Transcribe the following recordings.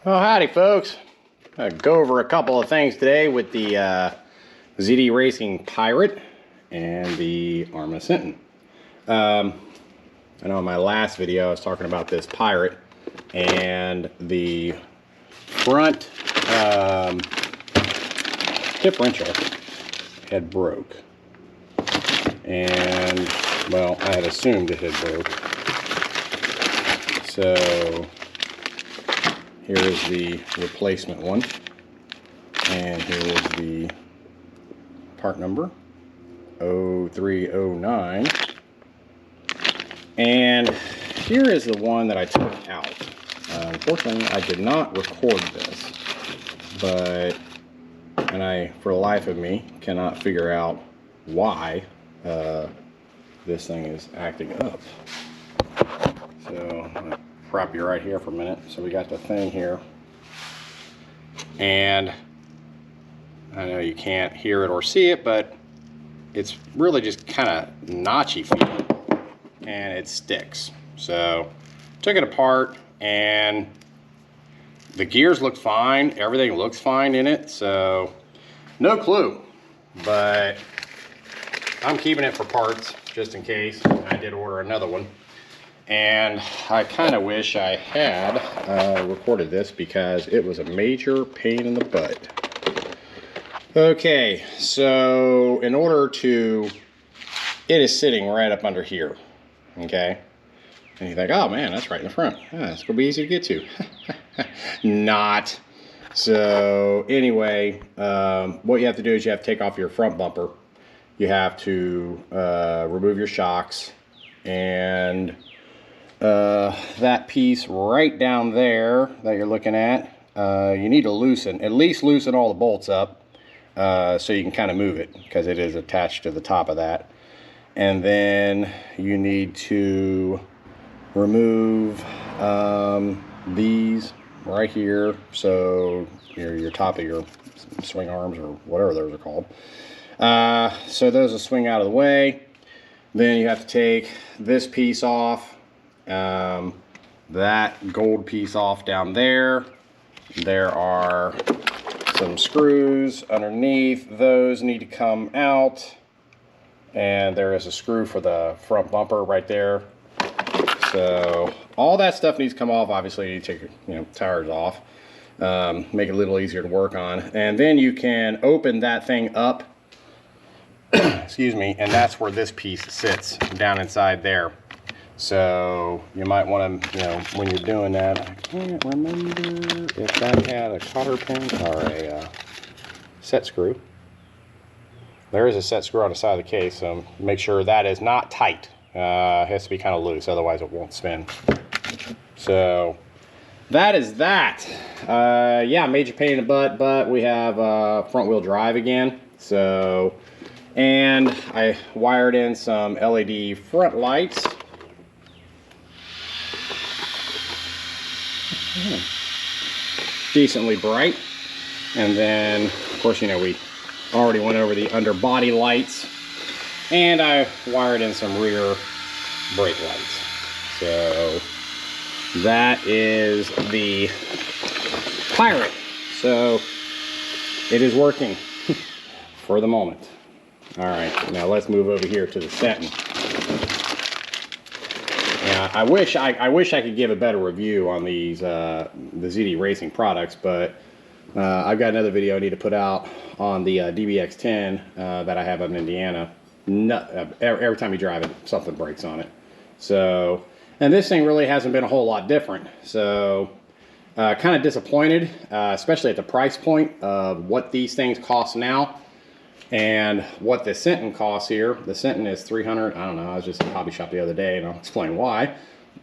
Oh, howdy folks. I'll go over a couple of things today with the ZD Racing Pirate and the Arrma Senton. I know in my last video I was talking about this Pirate and the front differential had broke. And, well, I had assumed it had broke. So here is the replacement one, and here is the part number 0309, and here is the one that I took out. Unfortunately, I did not record this, but I, for the life of me, cannot figure out why this thing is acting up. So I'm gonna prop you right here for a minute. So we got the thing here, and I know you can't hear it or see it, but it's really just kind of notchy feeling, and it sticks. So took it apart, and the gears look fine, everything looks fine in it, so no clue, but I'm keeping it for parts just in case. I did order another one. And I kind of wish I had recorded this because it was a major pain in the butt. Okay, so in order to, it is sitting right up under here, okay? And you think, oh man, that's right in the front. It's gonna be easy to get to. Not. So anyway, what you have to do is you have to take off your front bumper. You have to remove your shocks, and that piece right down there that you're looking at, you need to at least loosen all the bolts up so you can kind of move it, because it is attached to the top of that. And then you need to remove these right here, so your top of your swing arms or whatever those are called. So those will swing out of the way. Then you have to take this piece off, that gold piece off down there. There are some screws underneath. Those need to come out, and there is a screw for the front bumper right there. So all that stuff needs to come off. Obviously you need to take tires off, make it a little easier to work on, and then you can open that thing up. Excuse me, and that's where this piece sits, down inside there. So you might want to, when you're doing that, I can't remember if that had a cotter pin or a set screw. There is a set screw on the side of the case, so make sure that is not tight. It has to be kind of loose, otherwise it won't spin. So that is that. Yeah, major pain in the butt, but we have front wheel drive again. So, and I wired in some LED front lights. Decently bright. And then, of course, we already went over the underbody lights. And I wired in some rear brake lights. So that is the Pirate. So it is working for the moment. All right, now let's move over here to the Senton. Yeah, I wish I could give a better review on these the ZD Racing products, but I've got another video I need to put out on the DBX10 that I have up in Indiana. Every time you drive it, something breaks on it. So, and this thing really hasn't been a whole lot different. So, kind of disappointed, especially at the price point of what these things cost now and what the Senton costs here. The Senton is $300. I don't know. I was just at a hobby shop the other day, and I'll explain why.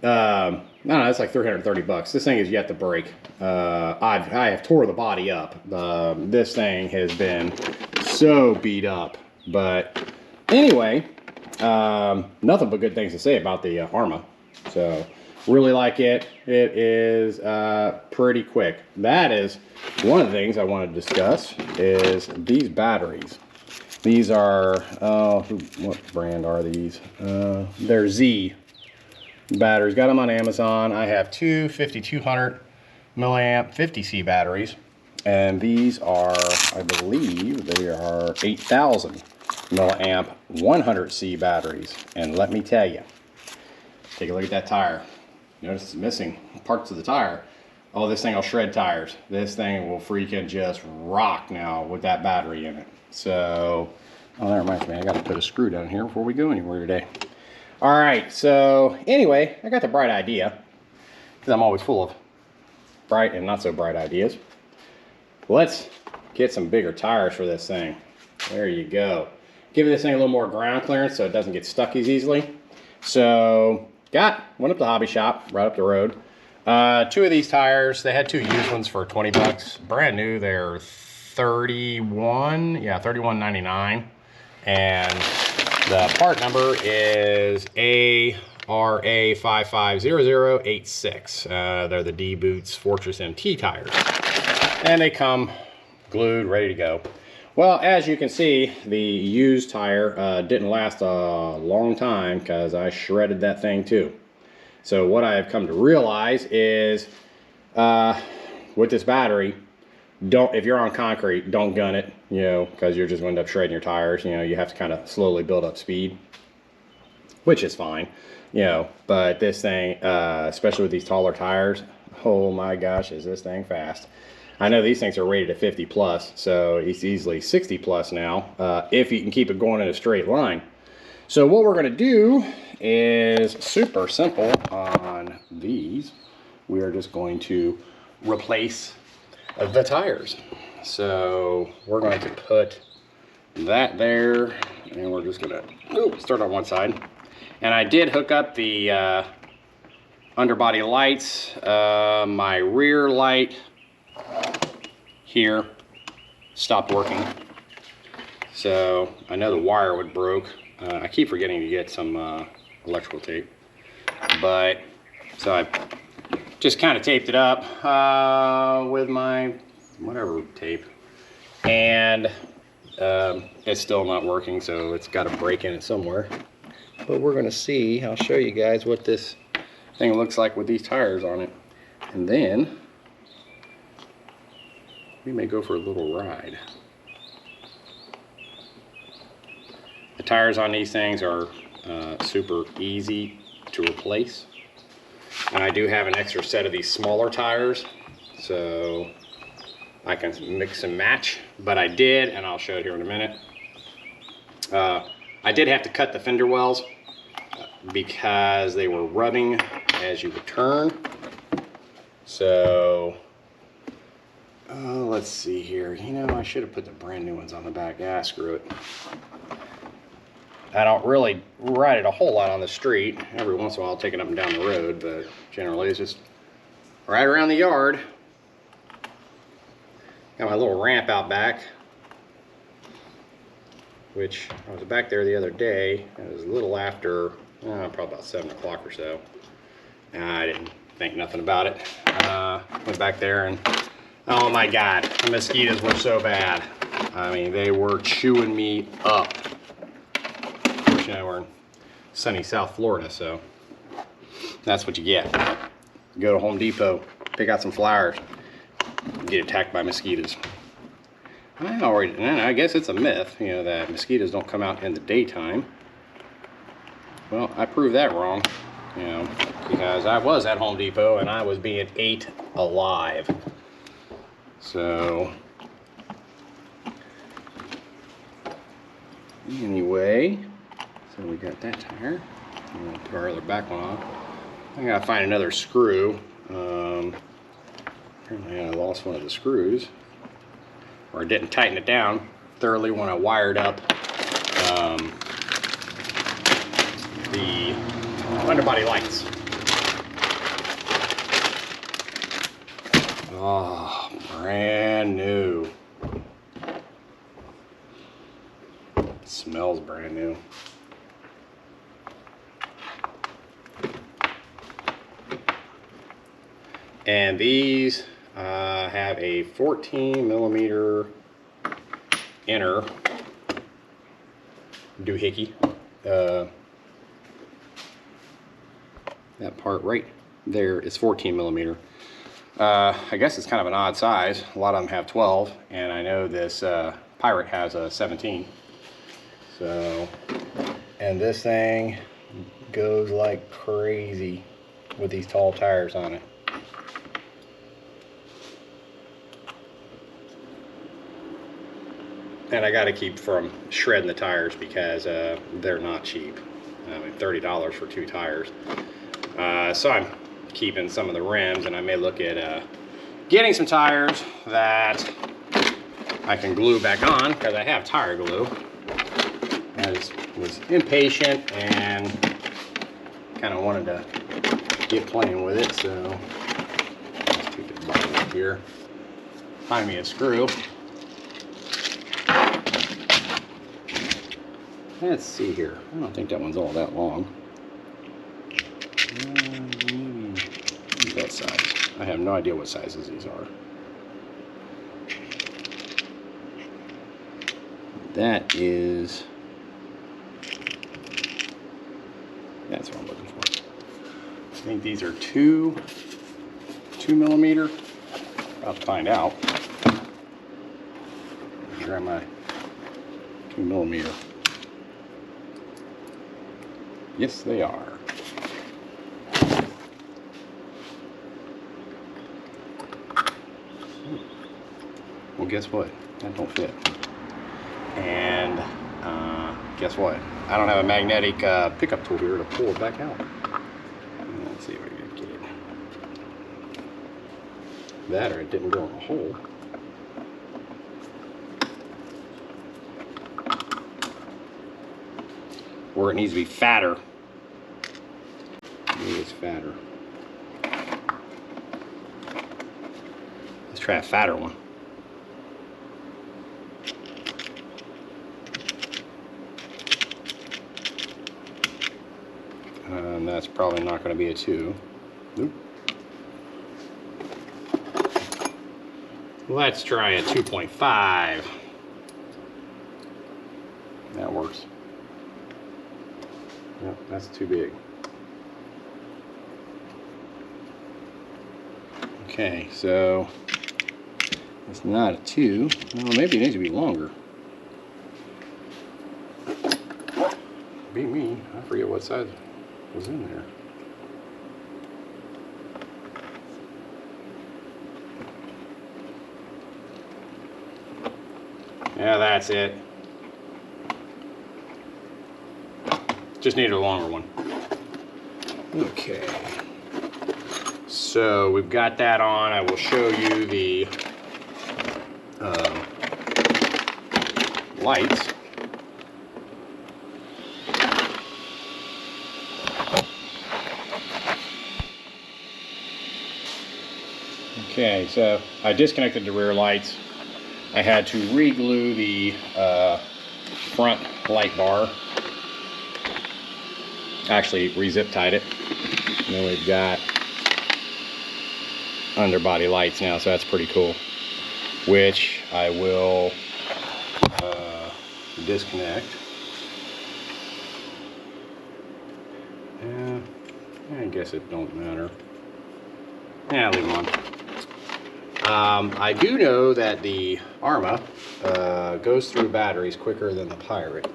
I don't know. It's like 330 bucks. This thing is yet to break. I have tore the body up. This thing has been so beat up. But anyway, nothing but good things to say about the Arrma. So really like it. It is pretty quick. That is one of the things I want to discuss is these batteries. These are, what brand are these? They're Z batteries. Got them on Amazon. I have two 5200 milliamp 50C batteries. And these are, I believe, they are 8,000 milliamp 100C batteries. And let me tell you, take a look at that tire. Notice it's missing parts of the tire. Oh, this thing will shred tires. This thing will freaking just rock now with that battery in it. So, oh, that reminds me, I got to put a screw down here before we go anywhere today. All right, so anyway, I got the bright idea, because I'm always full of bright and not so bright ideas. Let's get some bigger tires for this thing. There you go. Give this thing a little more ground clearance so it doesn't get stuck as easily. So, went up to the hobby shop, right up the road. 2 of these tires, they had 2 used ones for 20 bucks. Brand new, they're $31.99. And the part number is ARA550086. They're the D-Boots Fortress MT tires. And they come glued, ready to go. Well, as you can see, the used tire didn't last a long time because I shredded that thing too. So what I have come to realize is with this battery, if you're on concrete, don't gun it, you know, because you're just going to end up shredding your tires. You know, you have to kind of slowly build up speed, which is fine, you know, but this thing, especially with these taller tires, oh my gosh, is this thing fast. I know these things are rated at 50 plus, so it's easily 60 plus now, if you can keep it going in a straight line. So what we're going to do is super simple on these. We are just going to replace the tires. So we're going to put that there, and we're just going to start on one side. And I did hook up the underbody lights. My rear light here stopped working, so I know the wire would broke. I keep forgetting to get some electrical tape, but so I just kind of taped it up with my whatever tape, and it's still not working, so it's got a break in it somewhere. But we're gonna see, I'll show you guys what this thing looks like with these tires on it, and then we may go for a little ride. The tires on these things are super easy to replace. And I do have an extra set of these smaller tires, so I can mix and match. But I did, and I'll show it here in a minute. I did have to cut the fender wells because they were rubbing as you would turn. So, let's see here. You know, I should have put the brand new ones on the back. Ah, screw it. I don't really ride it a whole lot on the street. Every once in a while I'll take it up and down the road, but generally it's just right around the yard. Got my little ramp out back, which I was back there the other day. It was a little after, probably about 7 o'clock or so. I didn't think nothing about it. Went back there and, oh my God, the mosquitoes were so bad. I mean, they were chewing me up. You know, we're in sunny South Florida, so that's what you get. Go to Home Depot, pick out some flowers, get attacked by mosquitoes. I guess it's a myth, you know, that mosquitoes don't come out in the daytime. Well, I proved that wrong, you know, because I was at Home Depot and I was being ate alive. So, anyway, so we got that tire. I'm gonna put our other back one on. I gotta find another screw. Apparently I lost one of the screws, or I didn't tighten it down thoroughly when I wired up the underbody lights. Oh, brand new. It smells brand new. And these have a 14 millimeter inner doohickey. That part right there is 14 millimeter. I guess it's kind of an odd size. A lot of them have 12, and I know this Pirate has a 17. So, and this thing goes like crazy with these tall tires on it. And I got to keep from shredding the tires because they're not cheap. I mean, $30 for 2 tires. So I'm keeping some of the rims, and I may look at getting some tires that I can glue back on because I have tire glue. I just was impatient and kind of wanted to get playing with it, so let's take this bottom up here. Find me a screw. Let's see here. I don't think that one's all that long. Maybe that size. I have no idea what sizes these are. That is... that's what I'm looking for. I think these are 2 millimeter. I'll find out. Grab my 2 millimeter. Yes, they are. Well, guess what? That don't fit. And guess what? I don't have a magnetic pickup tool here to pull it back out. Let's see if I can get it. That or it didn't go in the hole. Or it needs to be fatter. Maybe it's fatter. Let's try a fatter one. And that's probably not going to be a 2. Nope. Let's try a 2.5. That works. Yep, that's too big. Okay, so it's not a 2. Well, maybe it needs to be longer. Be me. I forget what size was in there. Yeah, that's it. Just needed a longer one. Okay. So we've got that on. I will show you the lights. Okay, so I disconnected the rear lights. I had to re-glue the front light bar. Actually, re-zip tied it. And then we've got underbody lights now, so that's pretty cool. Which I will disconnect. I guess it don't matter. Yeah, leave them on. I do know that the Arrma goes through batteries quicker than the Pirate.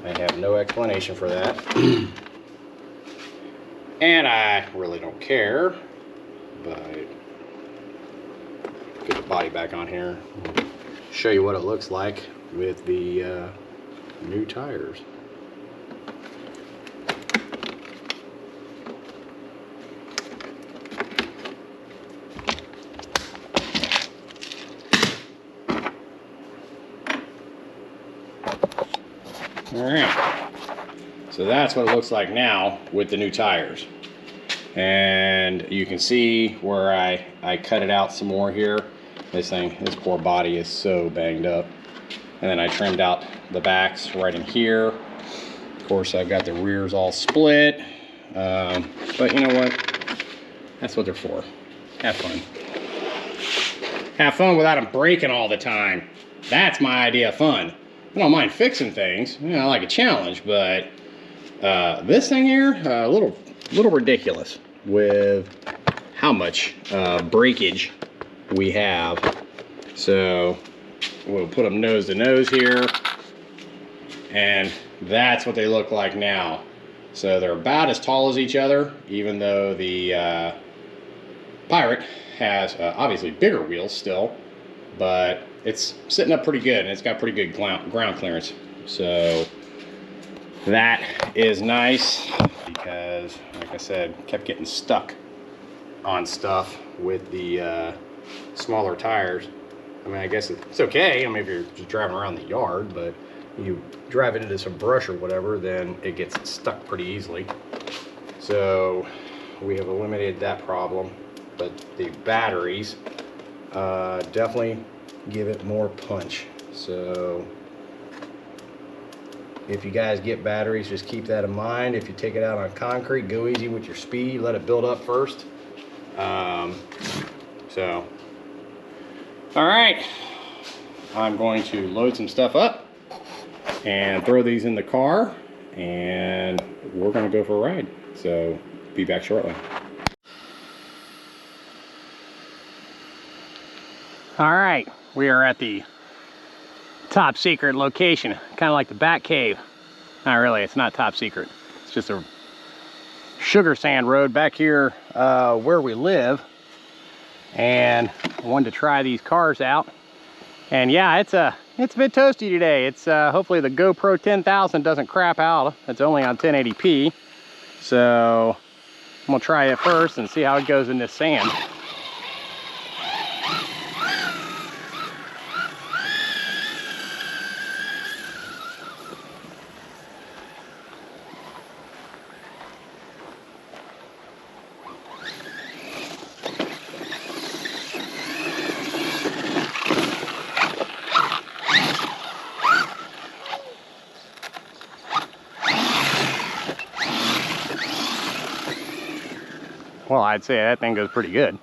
I have no explanation for that. And I really don't care. But get the body back on here. Show you what it looks like with the new tires. Alright, so that's what it looks like now with the new tires. And you can see where I cut it out some more here. This poor body is so banged up. And then I trimmed out the backs right in here. Of course, I've got the rears all split. But you know what? That's what they're for. Have fun. Have fun without them breaking all the time. That's my idea of fun. I don't mind fixing things. You know, I like a challenge, but this thing here, a little ridiculous with how much breakage we have. So we'll put them nose to nose here, and that's what they look like now. So they're about as tall as each other, even though the Pirate has obviously bigger wheels still, but it's sitting up pretty good, and it's got pretty good ground clearance. So that is nice, because like I said, kept getting stuck on stuff with the smaller tires. I mean, I guess it's okay. I mean, if you're just driving around the yard, but you drive it into some brush or whatever, then it gets stuck pretty easily. So we have eliminated that problem. But the batteries definitely give it more punch. So if you guys get batteries, just keep that in mind. If you take it out on concrete, go easy with your speed. Let it build up first. So, all right. I'm going to load some stuff up and throw these in the car, and we're going to go for a ride. So, be back shortly. All right, we are at the top secret location, kind of like the Bat Cave. Not really, it's not top secret. It's just a sugar sand road back here where we live. And I wanted to try these cars out. And yeah, it's a bit toasty today. It's hopefully the GoPro 10,000 doesn't crap out. It's only on 1080p. So I'm gonna try it first and see how it goes in this sand. Well, I'd say that thing goes pretty good.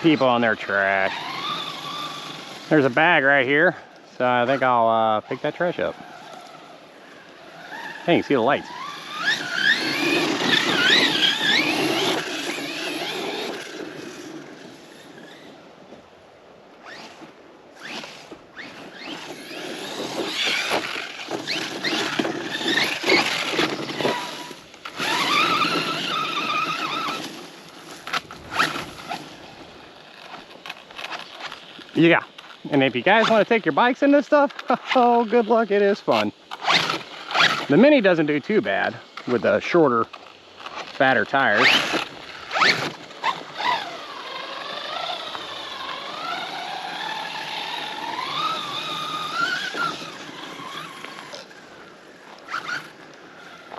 People on their trash. There's a bag right here, so I think I'll pick that trash up. Hey, you can see the lights. Yeah, and if you guys want to take your bikes into stuff, oh, good luck, it is fun. The Mini doesn't do too bad with the shorter, fatter tires.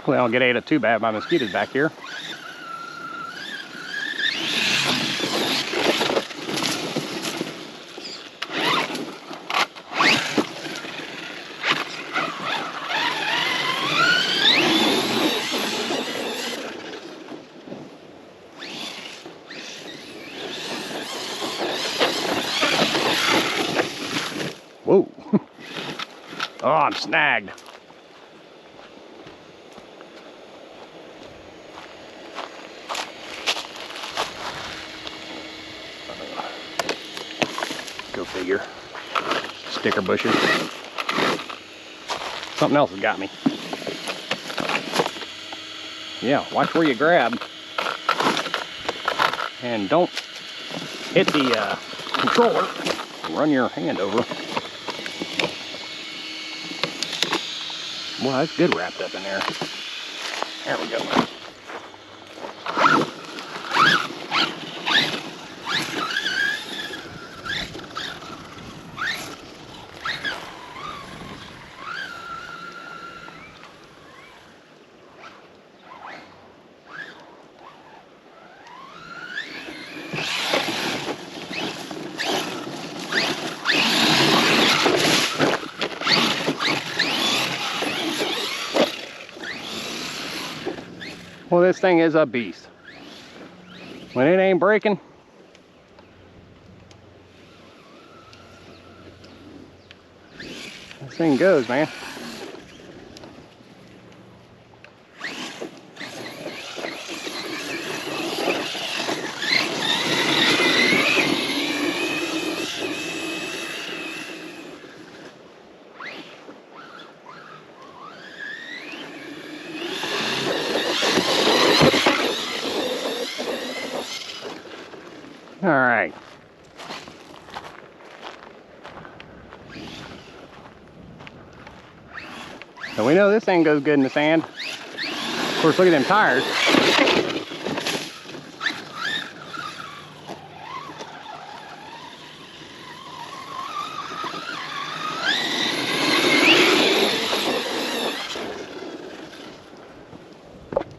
Well, I don't get ate up too bad by mosquitoes back here. Whoa. Oh, I'm snagged. Go figure. Sticker bushes. Something else has got me. Yeah, watch where you grab. And don't hit the controller. Run your hand over. Well, that's good wrapped up in there. There we go. Well, this thing is a beast. When it ain't breaking, this thing goes, man. All right. So we know this thing goes good in the sand. Of course, look at them tires.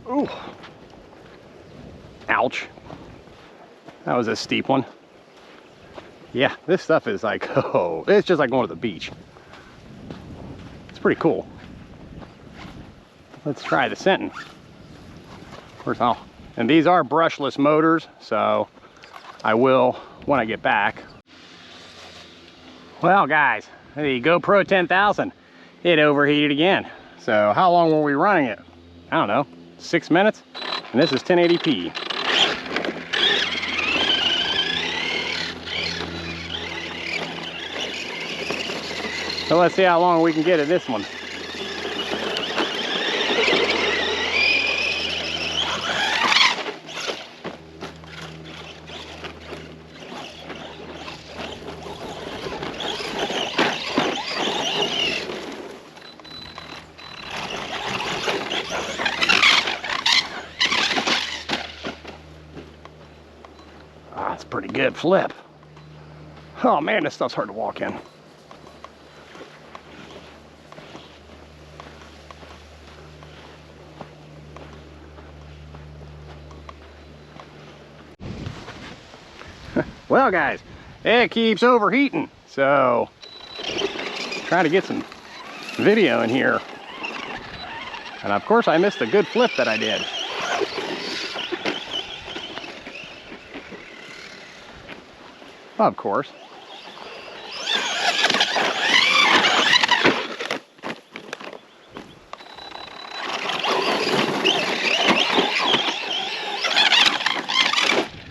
Ooh. Ouch. That was a steep one. Yeah, this stuff is like, oh, it's just like going to the beach. It's pretty cool. Let's try the Senton. Of course, and these are brushless motors, so I will when I get back. Well, guys, the GoPro 10,000, it overheated again. So how long were we running it? I don't know, 6 minutes? And this is 1080p. So let's see how long we can get at this one. Ah, that's a pretty good flip. Oh man, this stuff's hard to walk in. Well, guys, it keeps overheating, so trying to get some video in here. And of course, I missed a good flip that I did. Of course.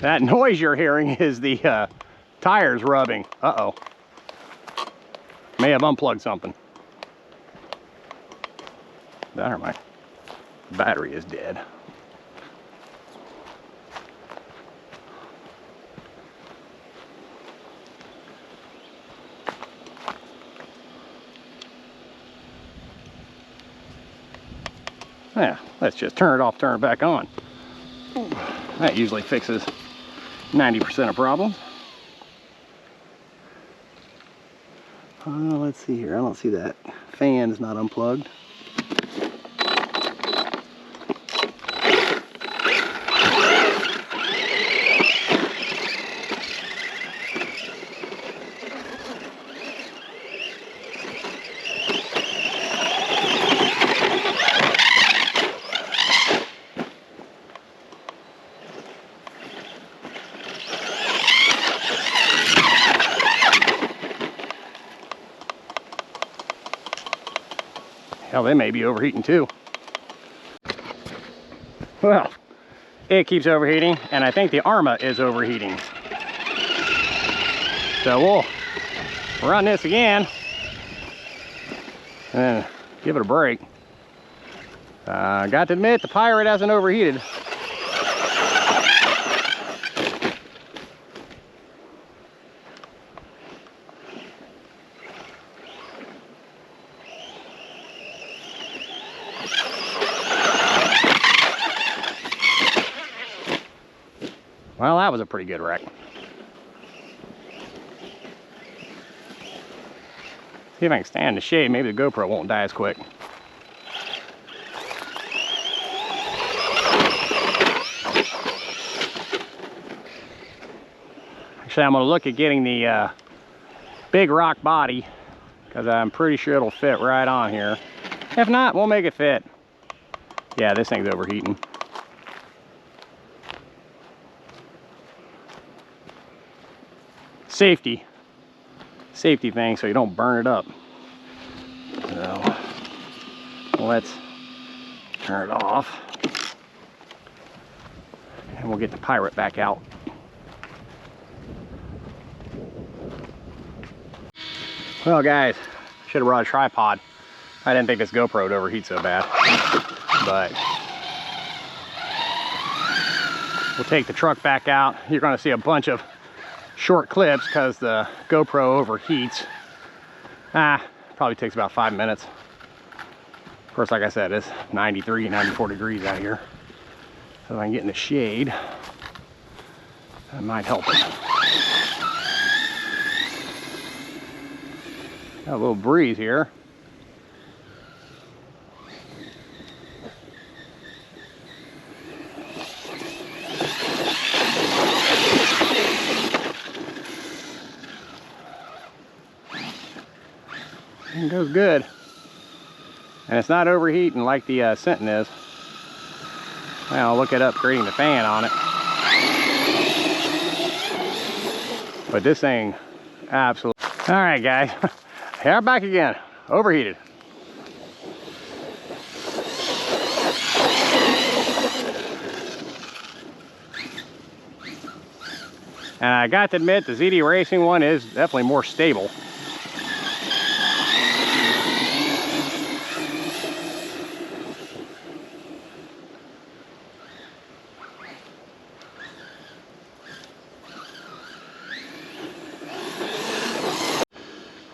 That noise you're hearing is the tires rubbing. Uh-oh. May have unplugged something. That or my battery is dead. Yeah, let's just turn it off, turn it back on. That usually fixes 90% of problems. Let's see here. I don't see that fan is not unplugged. Hell, they may be overheating too. Well, it keeps overheating, and I think the Arrma is overheating. So we'll run this again and give it a break. Got to admit, the Pirate hasn't overheated. Well, that was a pretty good wreck. See if I can stand in the shade. Maybe the GoPro won't die as quick. Actually, I'm going to look at getting the big rock body, because I'm pretty sure it'll fit right on here. If not, we'll make it fit. Yeah, this thing's overheating. safety thing so you don't burn it up. So let's turn it off and we'll get the Pirate back out. Well guys, should have brought a tripod. I didn't think this GoPro would overheat so bad, but we'll take the truck back out. You're going to see a bunch of short clips because the GoPro overheats. Probably takes about 5 minutes. Of course, like I said, it's 93, 94 degrees out here. So if I can get in the shade, that might help it. Got a little breeze here. It goes good. And it's not overheating like the Senton is. Well, I'll look at upgrading the fan on it. But this thing, absolutely. All right, guys. Here I'm back again. Overheated. And I got to admit, the ZD Racing one is definitely more stable.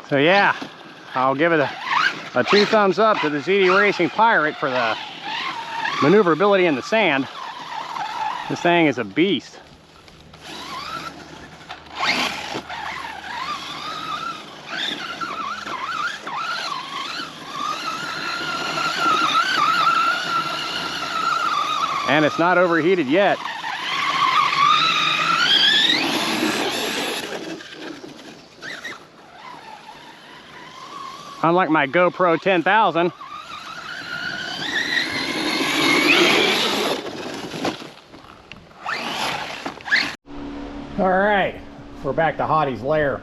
So yeah, I'll give it a 2 thumbs up to the ZD Racing Pirate for the maneuverability in the sand. This thing is a beast. And it's not overheated yet. Unlike my GoPro 10,000. All right, we're back to Howdy's lair.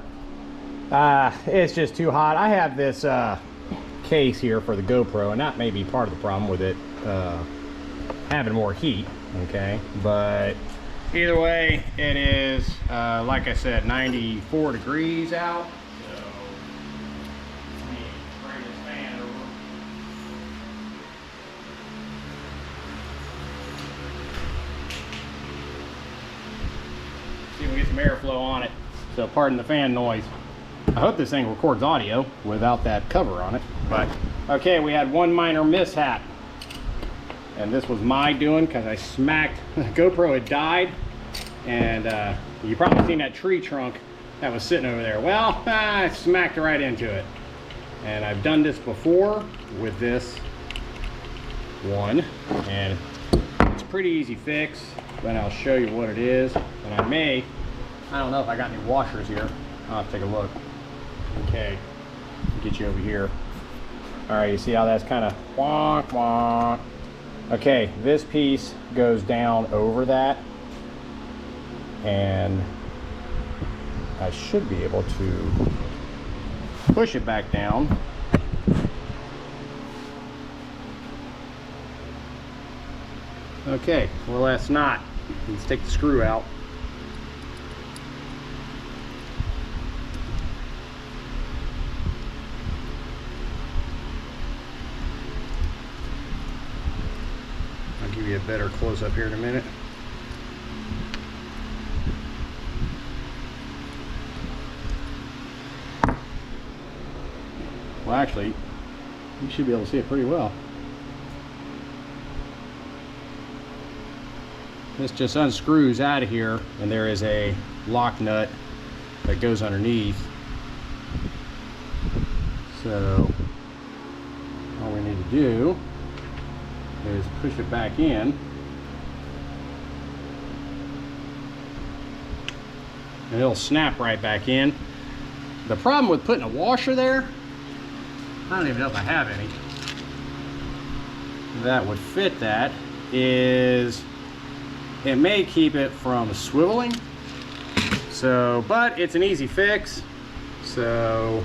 It's just too hot. I have this case here for the GoPro, and that may be part of the problem with it having more heat, okay? But either way, it is, like I said, 94 degrees out. See if we get some airflow on it. So pardon the fan noise. I hope this thing records audio without that cover on it. But okay, we had one minor mishap. And this was my doing because I smacked, the GoPro had died. And you probably seen that tree trunk that was sitting over there. Well, I smacked right into it. And I've done this before with this one. And it's a pretty easy fix. But I'll show you what it is. And I don't know if I got any washers here. I'll have to take a look. Okay, get you over here. All right, you see how that's kind of wonk wonk. Okay, this piece goes down over that. And I should be able to push it back down. Okay, well that's not. Let's take the screw out. I'll give you a better close-up here in a minute. Well, actually, you should be able to see it pretty well. This just unscrews out of here, and there is a lock nut that goes underneath. So all we need to do is push it back in, and it'll snap right back in. The problem with putting a washer there, I don't even know if I have any, that would fit that, is it may keep it from swiveling. So, but it's an easy fix. So,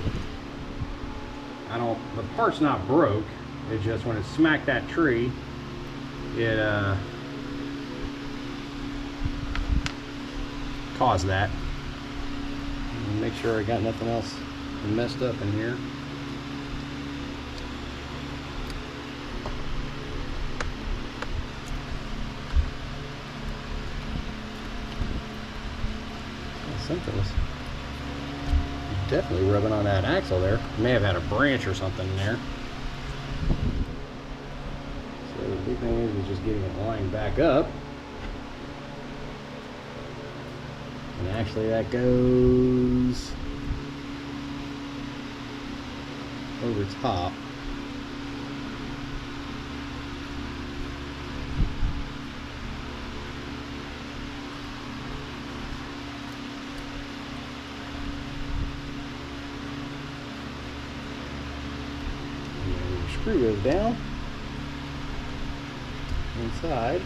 the part's not broke. It's just when it smacked that tree, it caused that. Make sure I got nothing else messed up in here. Something was definitely rubbing on that axle there. May have had a branch or something in there. So the big thing is just getting it lined back up. And actually that goes over top. Screw goes down inside.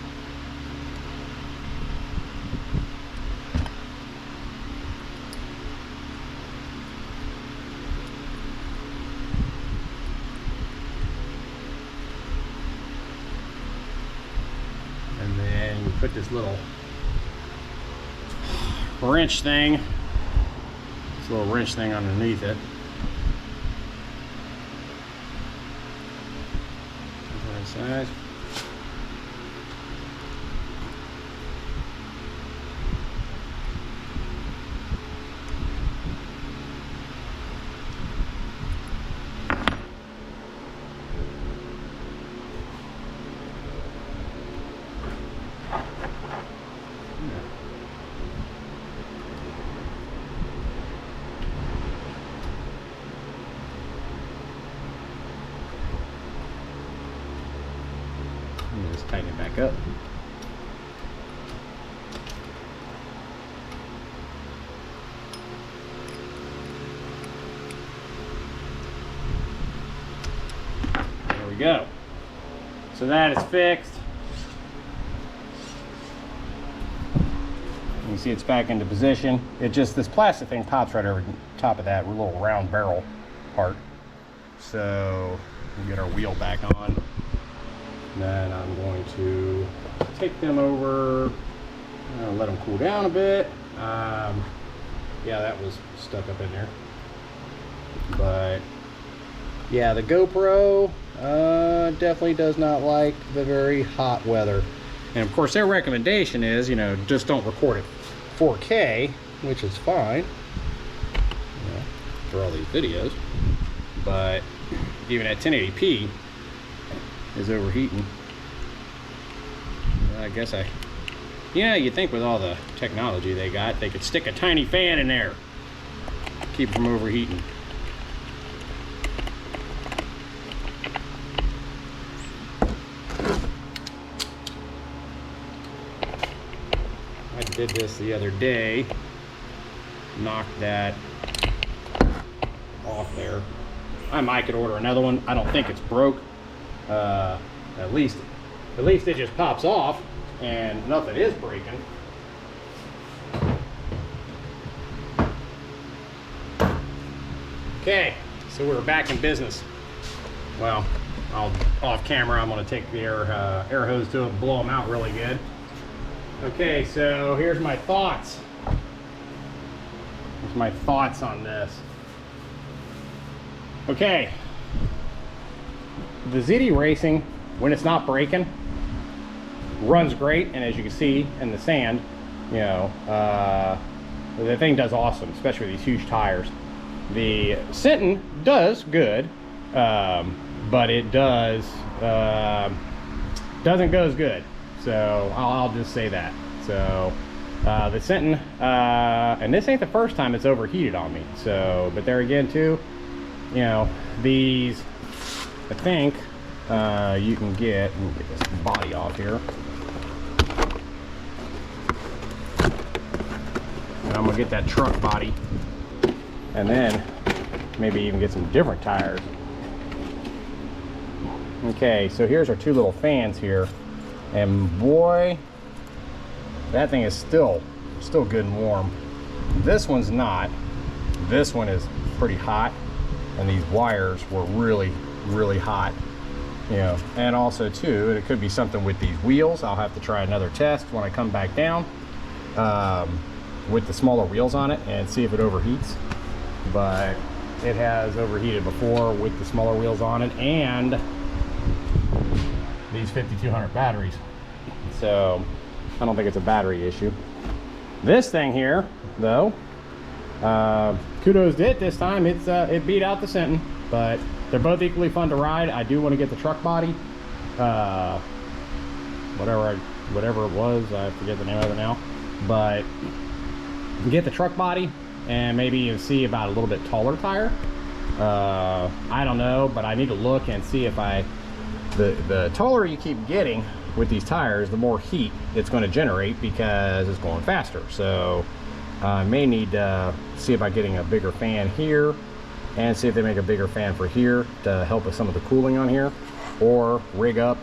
And then you put this little wrench thing, underneath it. Side. Just tighten it back up. There we go. So that is fixed. You can see it's back into position. It just, this plastic thing pops right over top of that little round barrel part. So we get our wheel back on. Then I'm going to take them over, let them cool down a bit. Yeah, that was stuck up in there. But yeah, the GoPro definitely does not like the very hot weather. And of course their recommendation is, just don't record it 4K, which is fine, for all these videos. But even at 1080p, is overheating. I guess you think with all the technology they got, they could stick a tiny fan in there, keep it from overheating. I did this the other day, knocked that off there. I might could order another one. I don't think it's broke. At least it just pops off and nothing is breaking. Okay, so we're back in business. Well, off camera, I'm going to take the air hose to it and blow them out really good. Okay, so here's my thoughts. Here's my thoughts on this. Okay, the ZD Racing, when it's not breaking, runs great, and as you can see in the sand, the thing does awesome, especially with these huge tires. The Senton does good, but it doesn't go as good. So I'll just say that. So the Senton, and this ain't the first time it's overheated on me. So, but there again too, these, I think you can get, let me get this body off here. And I'm gonna get that truck body, and then maybe even get some different tires. Okay, so here's our two little fans here, and boy, that thing is still good and warm. This one's not. This one is pretty hot, and these wires were really, really hot. You know, and also too, it could be something with these wheels. I'll have to try another test when I come back down with the smaller wheels on it and see if it overheats. But it has overheated before with the smaller wheels on it and these 5200 batteries. So I don't think it's a battery issue. This thing here, though, kudos to it this time. It beat out the Senton, but they're both equally fun to ride. I do want to get the truck body, whatever it was, I forget the name of it now, but get the truck body and maybe see about a little bit taller tire. I don't know, but I need to look and see if the taller you keep getting with these tires, the more heat it's going to generate because it's going faster. So I may need to see about getting a bigger fan here and see if they make a bigger fan for here to help with some of the cooling on here, or rig up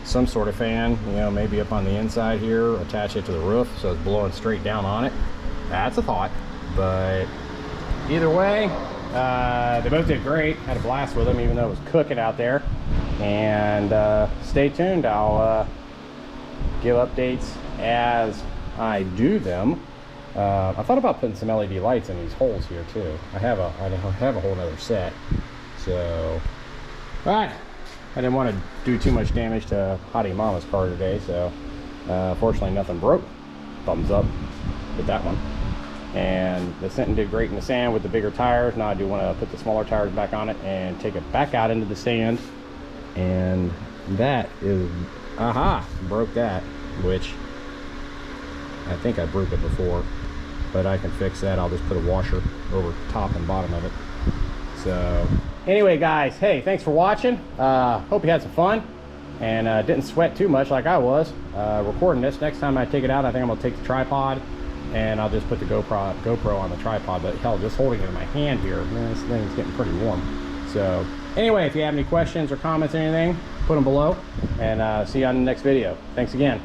some sort of fan, you know, maybe up on the inside here, attach it to the roof so it's blowing straight down on it. That's a thought. But either way, they both did great. Had a blast with them, even though it was cooking out there. And stay tuned. I'll give updates as I do them. I thought about putting some LED lights in these holes here too. I have a whole nother set. So, all right. I didn't want to do too much damage to Howdy Mama's car today, so fortunately nothing broke. Thumbs up with that one. And the Senton did great in the sand with the bigger tires. Now I do want to put the smaller tires back on it and take it back out into the sand. And that is, broke that, which I think I broke it before, but I can fix that. I'll just put a washer over top and bottom of it. So anyway, guys, hey, thanks for watching. Hope you had some fun and didn't sweat too much like I was recording this. Next time I take it out, I think I'm gonna take the tripod and I'll just put the GoPro on the tripod. But hell, just holding it in my hand here, man, this thing's getting pretty warm. So anyway, if you have any questions or comments or anything, put them below, and see you on the next video. Thanks again.